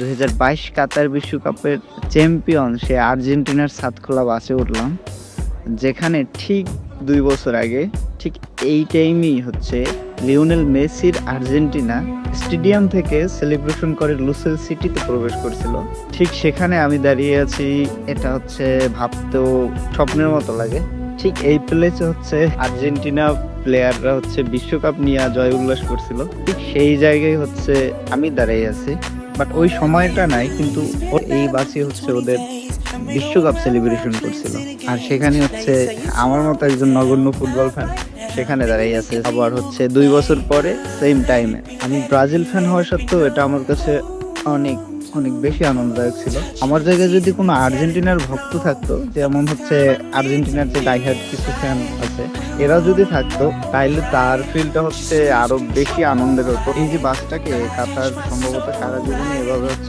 2022 কাতার বিশ্বকাপের চ্যাম্পিয়ন সে আর্জেন্টিনার সাতখোলা বাসে উঠলাম, যেখানে ঠিক 2 বছর আগে ঠিক এই টাইমেই হচ্ছে লিওনেল মেসির আর্জেন্টিনা স্টেডিয়াম থেকে সেলিব্রেশন করে লুসেল সিটিতে প্রবেশ করছিল। ঠিক সেখানে আমি দাঁড়িয়ে আছি। এটা হচ্ছে ভাবতেও স্বপ্নের মতো লাগে। ঠিক এই প্লেসে হচ্ছে আর্জেন্টিনা প্লেয়াররা হচ্ছে বিশ্বকাপ নিয়ে জয় উল্লাস করছিল। ঠিক সেই জায়গায় হচ্ছে আমি দাঁড়িয়ে আছি, বাট ওই সময়টা নাই, কিন্তু এই বাসে হচ্ছে ওদের বিশ্বকাপ সেলিব্রেশন করছিল। আর সেখানে হচ্ছে আমার মতো একজন নগণ্য ফুটবল ফ্যান সেখানে দাঁড়িয়ে আছে। আবার হচ্ছে 2 বছর পরে সেম টাইমে আমি ব্রাজিল ফ্যান হওয়া সত্ত্বেও এটা আমার কাছে অনেক অনেক বেশি আনন্দদায়ক ছিল। আমার জায়গায় যদি কোনো আর্জেন্টিনার ভক্ত থাকতো, যেমন হচ্ছে আর্জেন্টিনার যে ডাইহার্ড কিছু ফ্যান আছে, এরা যদি থাকতো তাইলে তার ফিলটা হচ্ছে আরো বেশি আনন্দের হতো। এই যে বাসটাকে কাতার সম্ভবত সারা জীবনে এভাবে হচ্ছে